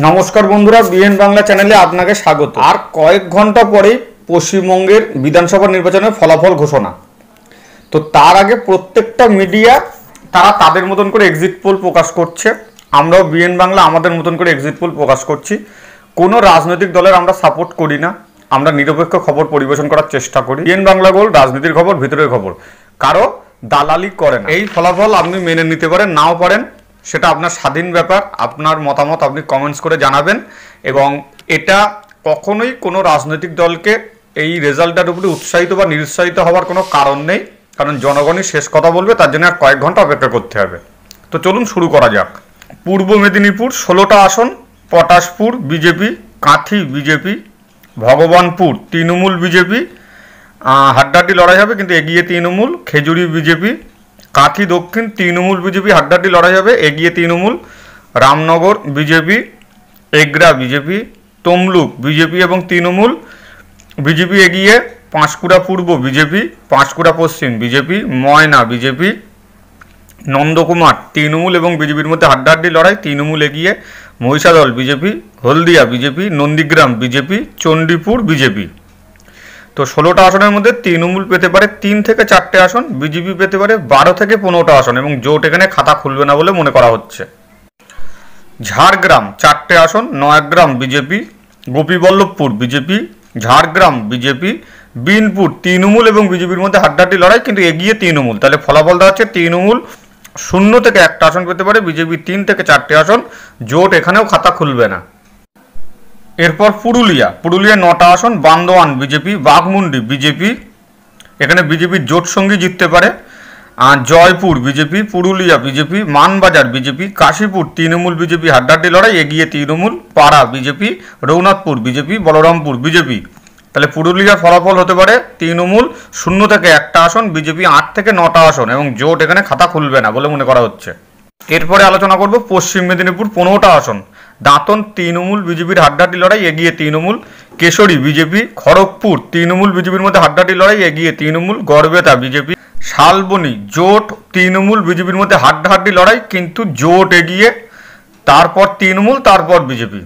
নমস্কার বন্ধুরা, বিএন বাংলা চ্যানেলে আপনাকে স্বাগত। আর কয়েক ঘন্টা পরেই পশ্চিমবঙ্গের বিধানসভা নির্বাচনের ফলাফল ঘোষণা। তো তার আগে প্রত্যেকটা মিডিয়া তারা তাদের মতন করে এক্সিট পোল প্রকাশ করছে। আমরাও বিএন বাংলা আমাদের মতন করে এক্সিট পোল প্রকাশ করছি। কোনো রাজনৈতিক দলের আমরা সাপোর্ট করি না, আমরা নিরপেক্ষ খবর পরিবেশন করার চেষ্টা করি। বিএন বাংলা গোল রাজনীতির খবর, ভিতরের খবর, কারো দালালি করে না। এই ফলাফল আপনি মেনে নিতে পারেন, নাও পারেন, সেটা আপনার স্বাধীন ব্যাপার। আপনার মতামত আপনি কমেন্টস করে জানাবেন। এবং এটা কখনোই কোনো রাজনৈতিক দলকে এই রেজাল্টটার উপরে উৎসাহিত বা নিরুৎসাহিত হওয়ার কোনো কারণ নেই, কারণ জনগণই শেষ কথা বলবে। তার জন্য আর কয়েক ঘন্টা অপেক্ষা করতে হবে। তো চলুন শুরু করা যাক। পূর্ব মেদিনীপুর 16টা আসন, Patashpur BJP, Kanthi BJP, Bhagabanpur Trinamool BJP, হাড্ডাহাড্ডি লড়াই হবে কিন্তু এগিয়ে তৃণমূল। খেজুরি বিজেপি, কাঁথি দক্ষিণ তৃণমূল বিজেপি, হাড্ডাহাড্ডি লড়াই হবে, এগিয়ে Trinamool. Ramnagar BJP, Egra BJP, Tamluk BJP এবং তৃণমূল, বিজেপি এগিয়ে। Panskura Purba BJP, Panskura Paschim BJP, Moyna BJP, Nandakumar Trinamool এবং বিজেপির মধ্যে হাড্ডাহাড্ডি লড়াই, তৃণমূল এগিয়ে। Mahishadal BJP, Haldia BJP, Nandigram BJP, Chandipur BJP. তো 16টা আসনের মধ্যে তৃণমূল পেতে পারে 3 থেকে 4টে আসন, বিজেপি পেতে পারে 12 থেকে 15টা আসন এবং জোট এখানে খাতা খুলবে না বলে মনে করা হচ্ছে। ঝাড়গ্রাম 4টে আসন, Nayagram BJP, Gopiballavpur BJP, Jhargram BJP, Binpur Trinamool এবং বিজেপির মধ্যে হাড্ডাহাড্ডি লড়াই কিন্তু এগিয়ে তৃণমূল। তাহলে ফলাফল দাঁড়াচ্ছে তৃণমূল 0 থেকে 1টা আসন পেতে পারে, বিজেপি 3 থেকে 4টে আসন, জোট এখানেও খাতা খুলবে না। এরপর পুরুলিয়া 9টা আসন, বান্দোয়ান বিজেপি, বাঘমুন্ডি বিজেপি, এখানে বিজেপির জোট সঙ্গী জিততে পারে। Jaipur BJP, Purulia BJP, Manbazar BJP, Kashipur Trinamool BJP, হাড্ডাহাড্ডি লড়াই, এগিয়ে Trinamool. Para BJP, Raghunathpur BJP, Balarampur BJP. তাহলে পুরুলিয়ার ফলাফল হতে পারে তৃণমূল 0 থেকে 1টা আসন, বিজেপি 8 থেকে 9টা আসন এবং জোট এখানে খাতা খুলবে না বলে মনে করা হচ্ছে। এরপরে আলোচনা করব পশ্চিম মেদিনীপুর 15টা আসন, দাঁতন তৃণমূল বিজেপির হাড্ডাহাড্ডি লড়াই, এগিয়ে তৃণমূল। কেশরী বিজেপি, খড়গপুর তৃণমূল বিজেপির মধ্যে হাড্ডাহাড্ডি লড়াই, এগিয়ে তৃণমূল। গড়বেতা বিজেপি, শালবনী জোট তৃণমূল বিজেপির মধ্যে হাড্ডাহাড্ডি লড়াই কিন্তু জোট এগিয়ে, তারপর তৃণমূল, তারপর বিজেপি।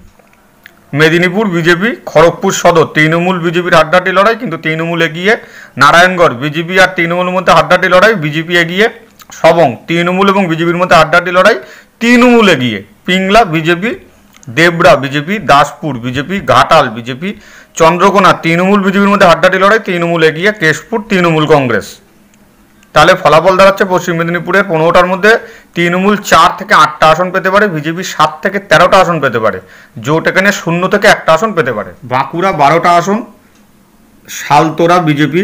মেদিনীপুর বিজেপি, খড়গপুর সদর তৃণমূল বিজেপির হাড্ডাহাড্ডি লড়াই কিন্তু তৃণমূল এগিয়ে। নারায়ণগড় বিজেপি আর তৃণমূলের মধ্যে হাড্ডাহাড্ডি লড়াই, বিজেপি এগিয়ে। সবং তৃণমূল এবং বিজেপির মধ্যে হাড্ডাহাড্ডি লড়াই, তৃণমূল এগিয়ে। Pingla BJP, Debra BJP, Daspur BJP, Ghatal BJP, Chandrakona Trinamool বিজেপির মধ্যে হাড্ডাহাড্ডি লড়াই, তৃণমূল এগিয়ে। কেশপুর তৃণমূল কংগ্রেস। তাহলে ফলাফল দাঁড়াচ্ছে পশ্চিম মেদিনীপুরের 15টার মধ্যে তৃণমূল 4 থেকে 8টা আসন পেতে পারে, বিজেপি 7 থেকে 13টা আসন পেতে পারে, জোট এখানে 0 থেকে 1টা আসন পেতে পারে। বাঁকুড়া 12টা আসন, শালতোরা বিজেপি,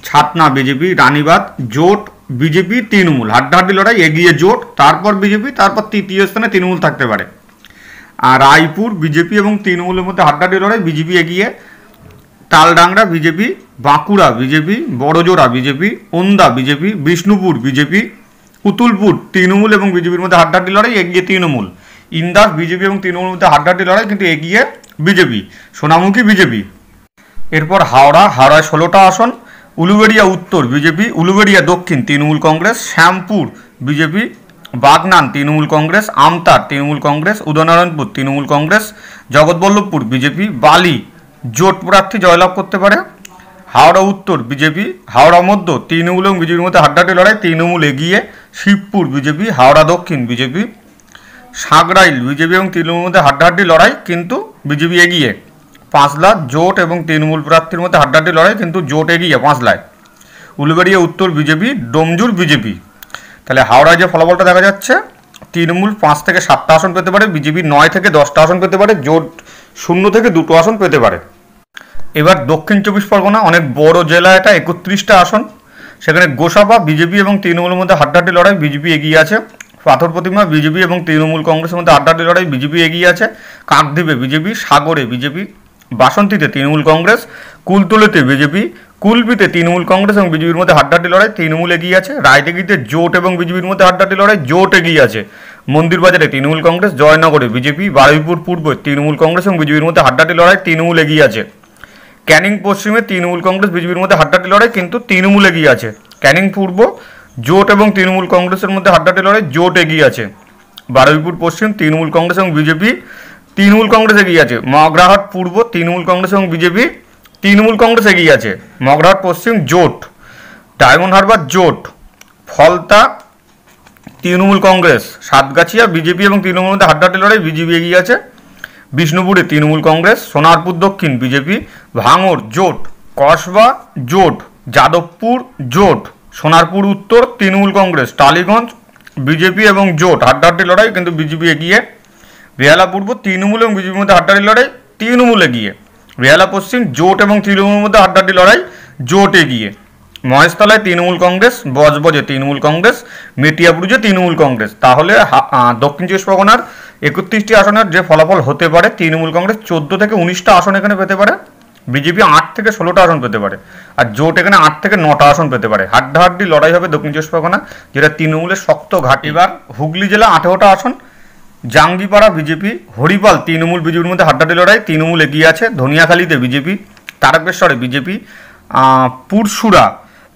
ছাতনা বিজেপি, রানীবাঁধ জোট বিজেপি তৃণমূল, হাড্ডাহাড্ডি লড়াই, এগিয়ে জোট, তারপর বিজেপি, তারপর তৃতীয় স্থানে তৃণমূল থাকতে পারে। আর রায়পুর বিজেপি এবং তৃণমূলের মধ্যে হাড্ডাহাড্ডি লড়াই, বিজেপি এগিয়ে। Taldangra BJP, Bankura BJP, Barjora BJP, Onda BJP, Bishnupur BJP, Putulpur Trinamool এবং বিজেপির মধ্যে হাড্ডাহাড্ডি লড়াই, এগিয়ে তৃণমূল। ইন্দাস বিজেপি এবং তৃণমূলের মধ্যে হাড্ডাহাড্ডি লড়াই কিন্তু এগিয়ে বিজেপি। সোনামুখী বিজেপি। এরপর হাওড়ায় 16টা আসন, উলুবেড়িয়া উত্তর বিজেপি, উলুবেড়িয়া দক্ষিণ তৃণমূল কংগ্রেস, শ্যামপুর বিজেপি, বাগনান তৃণমূল কংগ্রেস, আমতার তৃণমূল কংগ্রেস, উদয়নারায়ণপুর তৃণমূল কংগ্রেস, জগৎবল্লভপুর বিজেপি, বালি জোট প্রার্থী জয়লাভ করতে পারে। হাওড়া উত্তর বিজেপি, হাওড়া মধ্য তৃণমূল এবং বিজেপির মধ্যে হাড্ডাহাড্ডি লড়াই, তৃণমূল এগিয়ে। শিবপুর বিজেপি, হাওড়া দক্ষিণ বিজেপি, সাঁকরাইল বিজেপি এবং তৃণমূলের মধ্যে হাড্ডাহাড্ডি লড়াই কিন্তু বিজেপি এগিয়ে। পাঁচলা জোট এবং তৃণমূল প্রার্থীর মধ্যে হাড্ডাহাড্ডি লড়াই কিন্তু জোট এগিয়ে পাঁচলায়। উলুবেড়িয়া উত্তর বিজেপি, ডোমজুর বিজেপি। তাহলে হাওড়ায় যে ফলাফলটা দেখা যাচ্ছে তৃণমূল 5 থেকে 7টা আসন পেতে পারে, বিজেপি 9 থেকে 10টা আসন পেতে পারে, জোট 0 থেকে 2টো আসন পেতে পারে। এবার দক্ষিণ 24 পরগনা, অনেক বড় জেলা এটা, 31টা আসন, সেখানে গোসাবা বিজেপি এবং তৃণমূলের মধ্যে হাড্ডাহাড্ডি লড়াই, বিজেপি এগিয়ে আছে। পাথর প্রতিমা বিজেপি এবং তৃণমূল কংগ্রেসের মধ্যে হাড্ডাহাড্ডি লড়াই, বিজেপি এগিয়ে আছে। কাকদ্বীপে বিজেপি, সাগরে বিজেপি, বাসন্তীতে তৃণমূল কংগ্রেস, কুলতলিতে বিজেপি, কুলপিতে তৃণমূল কংগ্রেস এবং বিজেপির মধ্যে হাড্ডাহাড্ডি লড়াই, তৃণমূল এগিয়ে আছে। রায়দিঘিতে জোট এবং বিজেপির মধ্যে হাড্ডাহাড্ডি লড়াই, জোট এগিয়ে আছে। মন্দিরবাজারে তৃণমূল কংগ্রেস, জয়নগরে বিজেপি, বারুইপুর পূর্বে তৃণমূল কংগ্রেস এবং বিজেপির মধ্যে হাড্ডাহাড্ডি লড়াই, তৃণমূল এগিয়ে আছে। ক্যানিং পশ্চিমে তৃণমূল কংগ্রেস বিজেপির মধ্যে হাড্ডাহাড্ডি লড়াই কিন্তু তৃণমূল এগিয়ে আছে। ক্যানিং পূর্ব জোট এবং তৃণমূল কংগ্রেসের মধ্যে হাড্ডাহাড্ডি লড়াই, জোট এগিয়ে আছে। বারুইপুর পশ্চিম তৃণমূল কংগ্রেস এবং বিজেপি তৃণমূল কংগ্রেস এগিয়ে আছে। মগরাহাট পূর্ব তৃণমূল কংগ্রেস এবং বিজেপি, তৃণমূল কংগ্রেস এগিয়ে আছে। মগরাহাট পশ্চিম জোট, ডায়মন্ড হারবার জোট, ফলতা তৃণমূল কংগ্রেস, সাতগাছিয়া বিজেপি এবং তৃণমূলের মধ্যে হাড্ডাহাড্ডি লড়াই, বিজেপি এগিয়ে আছে। বিষ্ণুপুরে তৃণমূল কংগ্রেস, সোনারপুর দক্ষিণ বিজেপি, ভাঙড় জোট, কসবা জোট, যাদবপুর জোট, সোনারপুর উত্তর তৃণমূল কংগ্রেস, টালিগঞ্জ বিজেপি এবং জোট, হাড্ডাহাড্ডি লড়াই কিন্তু বিজেপি এগিয়ে। বেহালা পূর্ব তৃণমূল এবং বিজেপির মধ্যে হাড্ডাহাড্ডি লড়াই, তৃণমূল এগিয়ে। বেহালা পশ্চিম জোট এবং তৃণমূলের মধ্যে হাড্ডাহাড্ডি লড়াই, জোট এগিয়ে। মহেশতলায় তৃণমূল কংগ্রেস, বজবজে তৃণমূল কংগ্রেস, মেটিয়াবুরুজে তৃণমূল কংগ্রেস। তাহলে দক্ষিণ চব্বিশ পরগনার 31টি আসনের যে ফলাফল হতে পারে, তৃণমূল কংগ্রেস 14 থেকে 19টা আসন এখানে পেতে পারে, বিজেপি 8 থেকে 16টা আসন পেতে পারে, আর জোট এখানে 8 থেকে 9টা আসন পেতে পারে। হাড্ডাহাড্ডি লড়াই হবে দক্ষিণ চব্বিশ পরগনা, যেটা তৃণমূলের শক্ত ঘাঁটি। এবার হুগলি জেলা 18টা আসন, জাঙ্গিপাড়া বিজেপি, হরিপাল তৃণমূল বিজেপির মধ্যে হাড্ডাহাড্ডি লড়াই, তৃণমূল এগিয়ে আছে। ধনিয়াখালীতে বিজেপি, তারকেশ্বরে বিজেপি,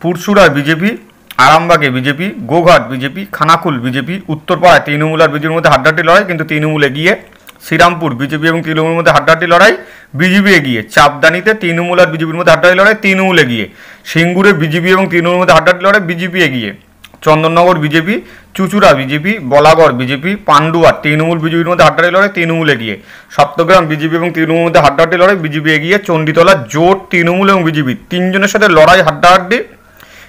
পুরসুরা বিজেপি, আরামবাগে BJP, Goghat BJP, Khanakul BJP, উত্তরপাড়ায় তৃণমূল আর বিজেপির মধ্যে হাড্ডাহাড্ডি লড়াই কিন্তু তৃণমূল এগিয়ে। শ্রীরামপুর বিজেপি এবং তৃণমূলের মধ্যে হাড্ডাহাড্ডি লড়াই, বিজেপি এগিয়ে। চাপদানিতে তৃণমূল আর বিজেপির মধ্যে হাড্ডাহাড্ডি লড়াই, তৃণমূল এগিয়ে। সিঙ্গুরে বিজেপি এবং তৃণমূলের মধ্যে হাড্ডাহাড্ডি লড়াই, বিজেপি এগিয়ে। Chandannagar BJP, Chuchura BJP, Balagarh BJP, Pandua Trinamool বিজেপির মধ্যে হাড্ডাহাড্ডি লড়াই, তৃণমূল এগিয়ে। সপ্তগ্রাম বিজেপি এবং তৃণমূলের মধ্যে হাড্ডাহাড্ডি লড়াই, বিজেপি এগিয়ে। চণ্ডীতলা জোট তৃণমূল এবং বিজেপি তিনজনের সাথে লড়াই হাড্ডাহাড্ডি,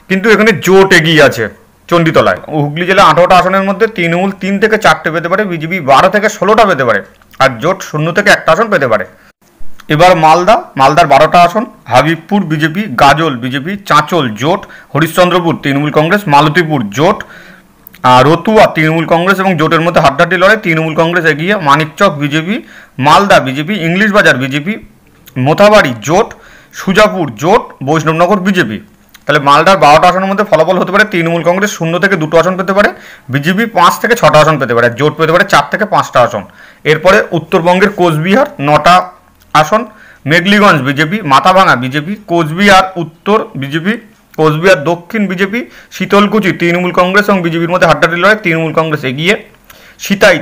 কিন্তু এখানে জোট এগিয়ে আছে চণ্ডীতলায়। হুগলি জেলা 18টা আসনের মধ্যে তৃণমূল 3 থেকে 4টে পেতে পারে, বিজেপি 12 থেকে 16টা পেতে পারে, আর জোট 0 থেকে 1টা আসন পেতে পারে। এবার মালদার 12টা আসন, হাবিবপুর বিজেপি, গাজল বিজেপি, চাঁচল জোট, হরিশ্চন্দ্রপুর তৃণমূল কংগ্রেস, মালতীপুর জোট, রতুয়া তৃণমূল কংগ্রেস এবং জোটের মধ্যে হাড্ডাহাড্ডি লড়াই, তৃণমূল কংগ্রেস এগিয়ে। Manikchak BJP, Malda BJP, English বাজার বিজেপি, মোথাবাড়ি জোট, সুজাপুর জোট, বৈষ্ণবনগর বিজেপি। তাহলে মালদার 12টা আসনের মধ্যে ফলাফল হতে পারে, তৃণমূল কংগ্রেস 0 থেকে 2টো আসন পেতে পারে, বিজেপি 5 থেকে 6টা আসন পেতে পারে, জোট পেতে পারে 4 থেকে 5টা আসন। এরপরে উত্তরবঙ্গের কোচবিহার 9টা আসন, মেঘলিগঞ্জ বিজেপি, মাথাভাঙা বিজেপি, কোচবিহার উত্তর বিজেপি, কোচবিহার দক্ষিণ বিজেপি, শীতলকুচি তৃণমূল কংগ্রেস এবং বিজেপির মধ্যে হাড্ডাহাড্ডি লড়াই, তৃণমূল কংগ্রেস এগিয়ে। Sitai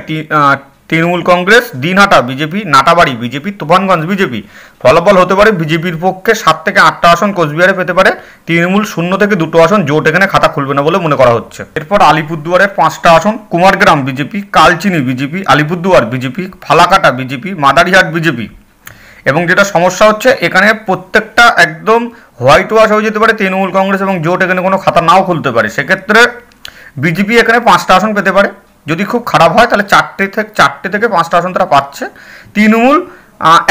Trinamool Congress, Dinhata BJP, Natabari BJP, Tufanganj BJP. ফলাফল হতে পারে বিজেপির পক্ষে 7 থেকে 8টা আসন কোচবিহারে পেতে পারে, তৃণমূল 0 থেকে 2টো আসন, জোট এখানে খাতা খুলবে না বলে মনে করা হচ্ছে। এরপর আলিপুরদুয়ারের 5টা আসন, Kumargram BJP, Kalchini BJP, Alipurduar BJP, Falakata BJP, Madarihat BJP. এবং যেটা সমস্যা হচ্ছে, এখানে প্রত্যেকটা একদম হোয়াইট ওয়াশ হয়ে যেতে পারে তৃণমূল কংগ্রেস এবং জোট এখানে কোনো খাতা নাও খুলতে পারে। সেক্ষেত্রে বিজেপি এখানে 5টা আসন পেতে পারে, যদি খুব খারাপ হয় তাহলে 4টে থেকে 5টা আসন তারা পাচ্ছে। তৃণমূল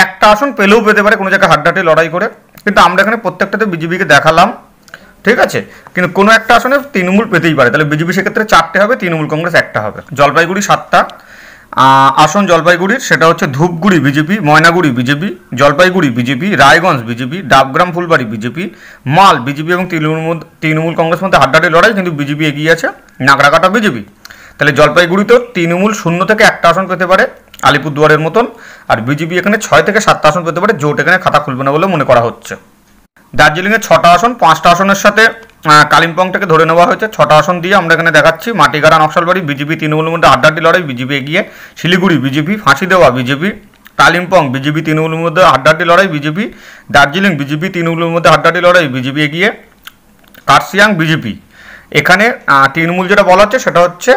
1টা আসন পেলেও পেতে পারে কোনো জায়গায় হাড্ডাহাড্ডি লড়াই করে, কিন্তু আমরা এখানে প্রত্যেকটাতে বিজেপিকে দেখালাম, ঠিক আছে, কিন্তু কোনো একটা আসনে তৃণমূল পেতেই পারে। তাহলে বিজেপি সেক্ষেত্রে 4টে হবে, তৃণমূল কংগ্রেস 1টা হবে। জলপাইগুড়ি 7টা আসন জলপাইগুড়ির, সেটা হচ্ছে Dhupguri BJP, Maynaguri BJP, Jalpaiguri BJP, Raiganj BJP, Dabgram Phulbari BJP, মাল বিজেপি এবং তৃণমূল কংগ্রেস মধ্যে হাড্ডাহাড্ডি লড়াই, কিন্তু বিজেপি এগিয়ে আছে। নাগরাকাটা বিজেপি। তাহলে জলপাইগুড়িতেও তৃণমূল 0 থেকে 1টা আসন পেতে পারে আলিপুরদুয়ারের মতন, আর বিজেপি এখানে 6 থেকে 7টা আসন পেতে পারে, জোট এখানে খাতা খুলবে না বলে মনে করা হচ্ছে। দার্জিলিংয়ে 6টা আসন, 5টা আসনের সাথে কালিম্পংটাকে ধরে নেওয়া হয়েছে। 6টা আসন দিয়ে আমরা এখানে দেখাচ্ছি। মাটিগাড়া নকশালবাড়ি বিজেপি তৃণমূলের মধ্যে হাড্ডাহাড্ডি লড়াই, বিজেপি এগিয়ে। শিলিগুড়ি বিজেপি, ফাঁসি দেওয়া বিজেপি, কালিম্পং বিজেপি তৃণমূলের মধ্যে হাড্ডাহাড্ডি লড়াই, বিজেপি। দার্জিলিং বিজেপি তৃণমূলের মধ্যে হাড্ডাহাড্ডি লড়াই, বিজেপি এগিয়ে। কার্শিয়াং বিজেপি, এখানে তৃণমূল যেটা বলা হচ্ছে সেটা হচ্ছে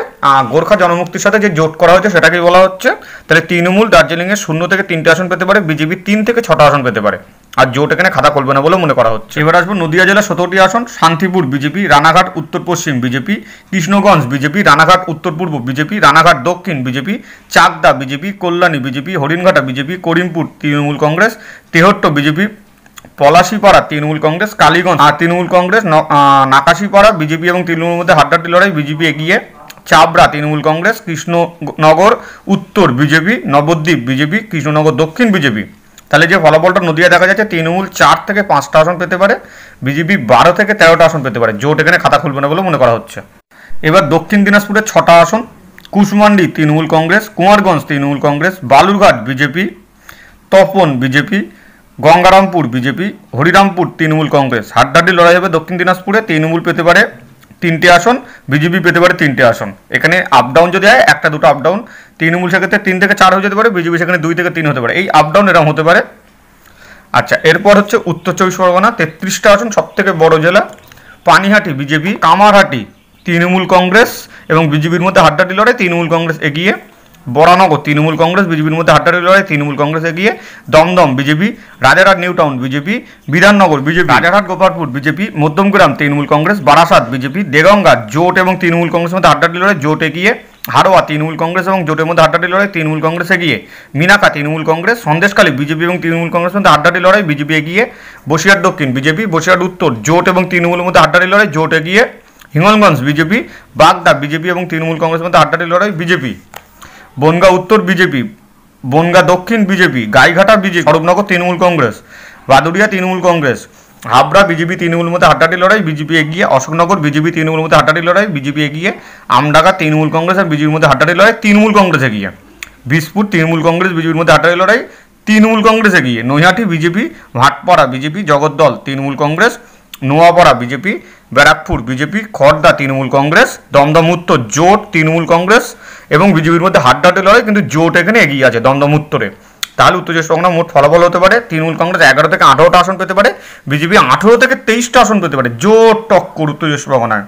গোর্খা জনমুক্তির সাথে যে জোট করা হয়েছে সেটাকেই বলা হচ্ছে। তাহলে তৃণমূল দার্জিলিংয়ে 0 থেকে 3টে আসন পেতে পারে, বিজেপি 3 থেকে 6টা আসন পেতে পারে, আর জোট এখানে খাতা খুলবে না বলে মনে করা হচ্ছে। এবার আসবো নদিয়া জেলা 17টি আসন, শান্তিপুর বিজেপি, রানাঘাট উত্তর পশ্চিম বিজেপি, কৃষ্ণগঞ্জ বিজেপি, রানাঘাট উত্তর পূর্ব BJP, Ranaghat Dakshin BJP, Chakdah BJP, Kalyani BJP, Haringhata BJP, Karimpur Trinamool Congress, Tehatta BJP, Palashipara Trinamool Congress, Kaliganj Trinamool Congress, Nakashipara BJP এবং তৃণমূলের মধ্যে হাড্ডাহাড্ডি লড়াই, বিজেপি এগিয়ে। চাবড়া তৃণমূল কংগ্রেস, কৃষ্ণনগর উত্তর বিজেপি, নবদ্বীপ বিজেপি, কৃষ্ণনগর দক্ষিণ বিজেপি। তাহলে যে ফলাফলটা নদিয়া দেখা যাচ্ছে, তৃণমূল 4 থেকে 5টা আসন পেতে পারে, বিজেপি 12 থেকে 13টা আসন পেতে পারে, জোট এখানে খাতা খুলবে না বলে মনে করা হচ্ছে। এবার দক্ষিণ দিনাজপুরের 6টা আসন, Kushmandi Trinamool Congress, Kumarganj Trinamool Congress, Balurghat BJP, Tapan BJP, Gangarampur BJP, Harirampur Trinamool Congress. হাড্ডাহাড্ডি লড়াই হবে দক্ষিণ দিনাজপুরে, তৃণমূল পেতে পারে 3টে আসন, বিজেপি পেতে পারে 3টে আসন। এখানে আপডাউন যদি হয় 1টা 2টো আপডাউন, তৃণমূল সেক্ষেত্রে 3 থেকে 4 হয়ে যেতে পারে, বিজেপি সেখানে 2 থেকে 3 হতে পারে, এই আপ ডাউন এরকম হতে পারে। আচ্ছা, এরপর হচ্ছে উত্তর 24 পরগনা, 33টা আসন, সব থেকে বড় জেলা। পানিহাটি বিজেপি, কামারহাটি তৃণমূল কংগ্রেস এবং বিজেপির মধ্যে হাড্ডাহাড্ডি লড়াই, তৃণমূল কংগ্রেস এগিয়ে। বরানগর তৃণমূল কংগ্রেস বিজেপির মধ্যে হাড্ডাহাড্ডি লড়াই, তৃণমূল কংগ্রেস এগিয়ে। Dumdum BJP, Rajarhat New Town BJP, Bidhannagar BJP, Rajarhat Gopalpur BJP, Madhyamgram Trinamool Congress, Barasat BJP, Deganga জোট এবং তৃণমূল কংগ্রেসের মধ্যে হাড্ডাহাড্ডি লড়াই, জোট এগিয়ে। হাড়োয়া তৃণমূল কংগ্রেস এবং জোটের মধ্যে হাড্ডাহাড্ডি লড়াই, তৃণমূল কংগ্রেস এগিয়ে। মিনাকা তৃণমূল কংগ্রেস, সন্দেশখালী বিজেপি এবং তৃণমূল কংগ্রেসের মধ্যে হাড্ডাহাড্ডি লড়াই, বিজেপি এগিয়ে। বসিরহাট দক্ষিণ বিজেপি, বসিরহাট উত্তর জোট এবং তৃণমূলের মধ্যে হাড্ডাহাড্ডি লড়াই, জোট এগিয়ে। হিঙ্গলগঞ্জ বিজেপি, বাগদা বিজেপি এবং তৃণমূল কংগ্রেসের মধ্যে হাড্ডাহাড্ডি লড়াই, বিজেপি। বনগাঁ উত্তর বিজেপি, বনগাঁ দক্ষিণ BJP, Gaighata BJP, Swarupnagar Trinamool Congress, Baduria Trinamool Congress, Habra BJP তৃণমূলের মধ্যে হাড্ডাহাড্ডি লড়াই, বিজেপি এগিয়ে। অশোকনগর বিজেপি তৃণমূলের মধ্যে হাড্ডাহাড্ডি লড়াই, বিজেপি এগিয়ে। আমডাঙ্গা তৃণমূল কংগ্রেস আর বিজেপির মধ্যে হাড্ডাহাড্ডি লড়াই, তৃণমূল কংগ্রেস এগিয়ে। বিশপুর তৃণমূল কংগ্রেস বিজেপির মধ্যে হাড্ডাহাড্ডি লড়াই, তৃণমূল কংগ্রেস এগিয়ে। নৈহাটি বিজেপি, ভাটপাড়া বিজেপি, জগদ্দল তৃণমূল কংগ্রেস, নোয়াপাড়া বিজেপি, ব্যারাকপুর বিজেপি, খড়দা তৃণমূল কংগ্রেস, দমদম উত্তর জোট তৃণমূল কংগ্রেস এবং বিজেপির মধ্যে হাড্ডাহাড্ডি লড়াই, কিন্তু জোট এখানে এগিয়ে আছে দমদম উত্তরে। তাহলে উত্তর 24 পরগনা মোট ফলাফল হতে পারে তৃণমূল কংগ্রেস 11 থেকে 18টা আসন পেতে পারে, বিজেপি 18 থেকে 23টা আসন পেতে পারে, জোট টক্কর উত্তর 24 পরগনায়।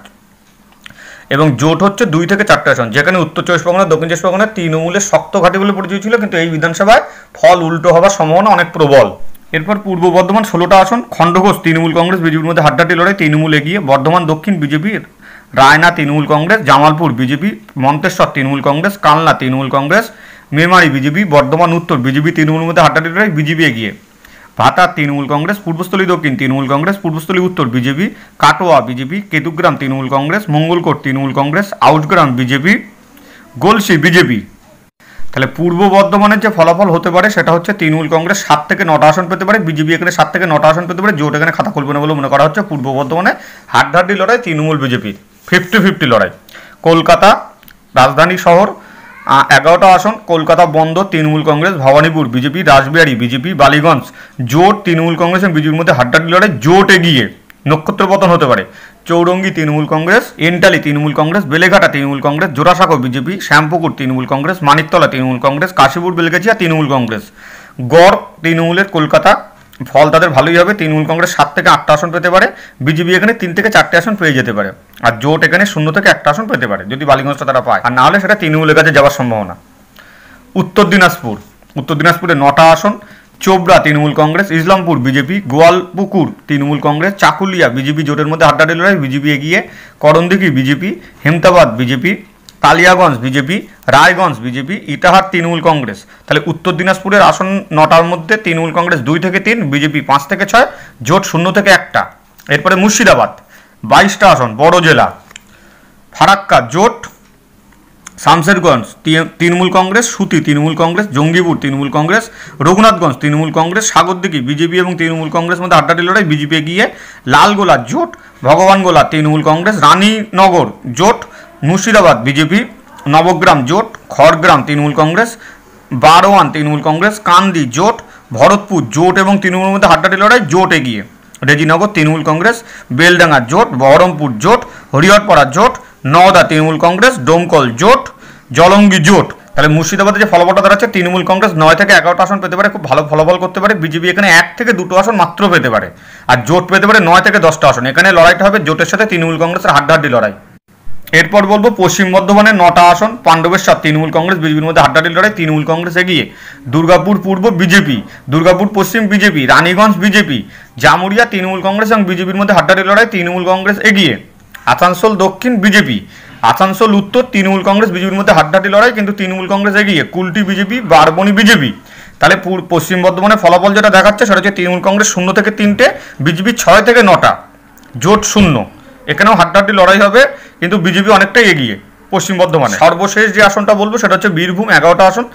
এবং জোট হচ্ছে 2 থেকে 4টে আসন, যেখানে উত্তর 24 পরগনা দক্ষিণ 24 পরগনা তৃণমূলের শক্ত ঘাঁটি বলে পরিচয় ছিল, কিন্তু এই বিধানসভায় ফল উল্টো হওয়ার সম্ভাবনা অনেক প্রবল। এরপর পূর্ব বর্ধমান 16টা আসন, খণ্ডঘোষ তৃণমূল কংগ্রেস বিজেপির মধ্যে হাড্ডাহাড্ডি লড়াই, তৃণমূল এগিয়ে। বর্ধমান দক্ষিণ BJP, Raina Trinamool Congress, Jamalpur BJP, Manteswar Trinamool Congress, Kalna Trinamool Congress, Memari BJP. Bardhaman উত্তর বিজেপি তৃণমূলের মধ্যে হাড্ডাহাড্ডি লড়াই, বিজেপি এগিয়ে। ভাতা তৃণমূল কংগ্রেস, পূর্বস্থলী দক্ষিণ Trinamool Congress, Purbasthali Uttar BJP, Katwa BJP, Ketugram Trinamool Congress, Mangalkot Trinamool Congress, Ausgram BJP, Galsi BJP. তাহলে পূর্ব বর্ধমানের যে ফলাফল হতে পারে সেটা হচ্ছে তৃণমূল কংগ্রেস 7 থেকে 9টা আসন পেতে পারে, বিজেপি এখানে 7 থেকে 9টা আসন পেতে পারে, জোট এখানে খাতা খুলবে না বলে মনে করা হচ্ছে। পূর্ব বর্ধমানে হাড্ডাহাড্ডি লড়াই তৃণমূল বিজেপির, 50-50 লড়াই। কলকাতা রাজধানী শহর, 11টা আসন, কলকাতা বন্দর তৃণমূল কংগ্রেস, ভবানীপুর বিজেপি, রাসবিহারী বিজেপি, বালিগঞ্জ জোট তৃণমূল কংগ্রেস এবং বিজেপির মধ্যে হাড্ডাহাড্ডি লড়াই, জোট এগিয়ে। নক্ষত্র পতন হতে পারে, চৌরঙ্গি তৃণমূল কংগ্রেস, এন্টালি তৃণমূল কংগ্রেস, বেলেঘাটা তৃণমূল কংগ্রেস, জোড়াসাঁকো বিজেপি, শ্যামপুকুর তৃণমূল কংগ্রেস, মানিকতলা তৃণমূল কংগ্রেস, কাশীপুর বেলগেছিয়া তৃণমূল কংগ্রেস। গড় তৃণমূলের কলকাতা, ফল তাদের ভালোই হবে, তৃণমূল কংগ্রেস 7 থেকে 8টা আসন পেতে পারে, বিজেপি এখানে 3 থেকে 4টে আসন পেয়ে যেতে পারে, আর জোট এখানে 0 থেকে 1টা আসন পেতে পারে যদি বালিগঞ্জটা তারা পায়, আর না হলে সেটা তৃণমূলের কাছে যাওয়ার সম্ভাবনা। উত্তর দিনাজপুরে 9টা আসন, চোপড়া তৃণমূল কংগ্রেস, ইসলামপুর বিজেপি, গোয়ালপুকুর তৃণমূল কংগ্রেস, চাকুলিয়া বিজেপি জোটের মধ্যে হাড্ডাহাড্ডি লড়াই, বিজেপি এগিয়ে। Karandighi BJP, Hemtabad BJP, Kaliaganj BJP, Raiganj BJP, Itahar Trinamool Congress. তাহলে উত্তর দিনাজপুরের আসন 9টার মধ্যে তৃণমূল কংগ্রেস 2 থেকে 3, বিজেপি 5 থেকে 6, জোট 0 থেকে 1টা। এরপরে মুর্শিদাবাদ 22টা আসন, বড় জেলা। ফারাক্কা জোট, শামশেরগঞ্জ তৃণমূল কংগ্রেস, সুতি তৃণমূল কংগ্রেস, জঙ্গিপুর তৃণমূল কংগ্রেস, রঘুনাথগঞ্জ তৃণমূল কংগ্রেস, সাগরদিঘি বিজেপি এবং তৃণমূল কংগ্রেস মধ্যে হাড্ডাহাড্ডি লড়াই, বিজেপি এগিয়ে। লালগোলা জোট, ভগবানগোলা তৃণমূল কংগ্রেস, রানীনগর জোট, মুর্শিদাবাদ বিজেপি, নবগ্রাম জোট, খড়গ্রাম তৃণমূল কংগ্রেস, বারোয়ান তৃণমূল কংগ্রেস, কান্দি জোট, ভরতপুর জোট এবং তৃণমূলের মধ্যে হাড্ডাহাড্ডি লড়াই, জোট এগিয়ে। রেজিনগর তৃণমূল কংগ্রেস, বেলডাঙ্গা জোট, বহরমপুর জোট, হরিহরপাড়া জোট, নওদা তৃণমূল কংগ্রেস, ডোমকল জোট, জলঙ্গি জোট। তাহলে মুর্শিদাবাদে যে ফলাফলটা দাঁড়াচ্ছে, তৃণমূল কংগ্রেস 9 থেকে 11টা আসন পেতে পারে, খুব ভালো ফলাফল করতে পারে, বিজেপি এখানে 1 থেকে 2টো আসন মাত্র পেতে পারে, আর জোট পেতে পারে 9 থেকে 10টা আসন। এখানে লড়াইটা হবে জোটের সাথে তৃণমূল কংগ্রেসের হাড্ডাহাড্ডি লড়াই। এরপর বলবো পশ্চিম বর্ধমানের 9টা আসন, পাণ্ডবেশ্বর তৃণমূল কংগ্রেস বিজেপির মধ্যে হাড্ডাহাড্ডি লড়াই, তৃণমূল কংগ্রেস এগিয়ে। দুর্গাপুর পূর্ব বিজেপি, দুর্গাপুর পশ্চিম বিজেপি, রানীগঞ্জ বিজেপি, জামুরিয়া তৃণমূল কংগ্রেস এবং বিজেপির মধ্যে হাড্ডাহাড্ডি লড়াই, তৃণমূল কংগ্রেস এগিয়ে। আসানসোল দক্ষিণ বিজেপি, আসানসোল উত্তর তৃণমূল কংগ্রেস বিজেপির মধ্যে হাড্ডাহাড্ডি লড়াই, কিন্তু তৃণমূল কংগ্রেস এগিয়ে। Kulti BJP, Barabani BJP. তাহলে পশ্চিম বর্ধমানের ফলাফল যেটা দেখাচ্ছে সেটা হচ্ছে তৃণমূল কংগ্রেস 0 থেকে 3টে, বিজেপি 6 থেকে 9টা, জোট 0। এখানেও হাড্ডাহাড্ডি লড়াই হবে, কিন্তু বিজেপি অনেকটাই এগিয়ে পশ্চিম বর্ধমানে। সর্বশেষ যে আসনটা বলবো সেটা হচ্ছে বীরভূম, 11টা আসন,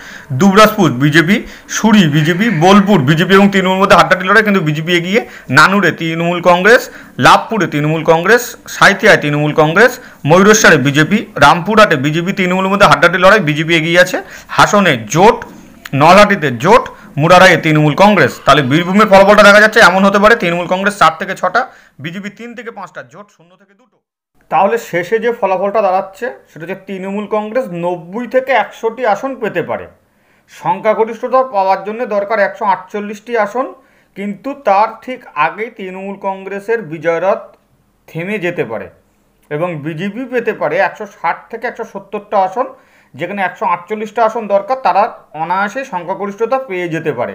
দুবরাজপুর বিজেপি, সুরি বিজেপি, বোলপুর বিজেপি এবং তৃণমূলের মধ্যে হাড্ডাহাড্ডি লড়াই, কিন্তু বিজেপি এগিয়ে। নানুরে তৃণমূল কংগ্রেস, লাভপুরে তৃণমূল কংগ্রেস, সাঁইথিয়ায় তৃণমূল কংগ্রেস, ময়ূরেশ্বরে বিজেপি, রামপুরহাটে বিজেপি তৃণমূলের মধ্যে হাড্ডাহাড্ডি লড়াই, বিজেপি এগিয়ে আছে। হাসনে জোট, নলহাটিতে জোট, মুরারাইয়ে তৃণমূল কংগ্রেস। তাহলে বীরভূমের ফলাফলটা দেখা যাচ্ছে এমন হতে পারে তৃণমূল কংগ্রেস 4 থেকে 6টা, বিজেপি 3 থেকে 5টা, জোট 0 থেকে 2টো। তাহলে শেষে যে ফলাফলটা দাঁড়াচ্ছে সেটা হচ্ছে তৃণমূল কংগ্রেস 90 থেকে 100টি আসন পেতে পারে। সংখ্যাগরিষ্ঠতা পাওয়ার জন্য দরকার 148টি আসন, কিন্তু তার ঠিক আগেই তৃণমূল কংগ্রেসের বিজয়রথ থেমে যেতে পারে এবং বিজেপি পেতে পারে 160 থেকে 170টা আসন, যেখানে 148টা আসন দরকার, তারা অনায়াসে সংখ্যাগরিষ্ঠতা পেয়ে যেতে পারে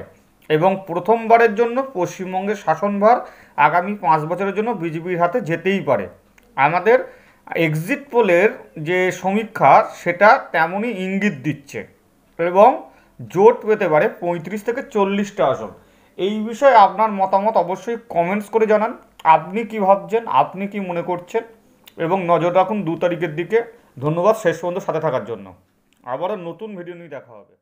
এবং প্রথমবারের জন্য পশ্চিমবঙ্গের শাসনভার আগামী 5 বছরের জন্য বিজেপির হাতে যেতেই পারে। আমাদের এক্সিট পোলের যে সমীক্ষা সেটা তেমনই ইঙ্গিত দিচ্ছে এবং জোট পেতে পারে 35 থেকে 40টা আসন। এই বিষয়ে আপনার মতামত অবশ্যই কমেন্টস করে জানান। আপনি কি ভাবছেন, আপনি কি মনে করছেন, এবং নজর রাখুন 2 তারিখের দিকে। ধন্যবাদ শেষ পর্যন্ত সাথে থাকার জন্য। আবারও নতুন ভিডিও নিয়ে দেখা হবে।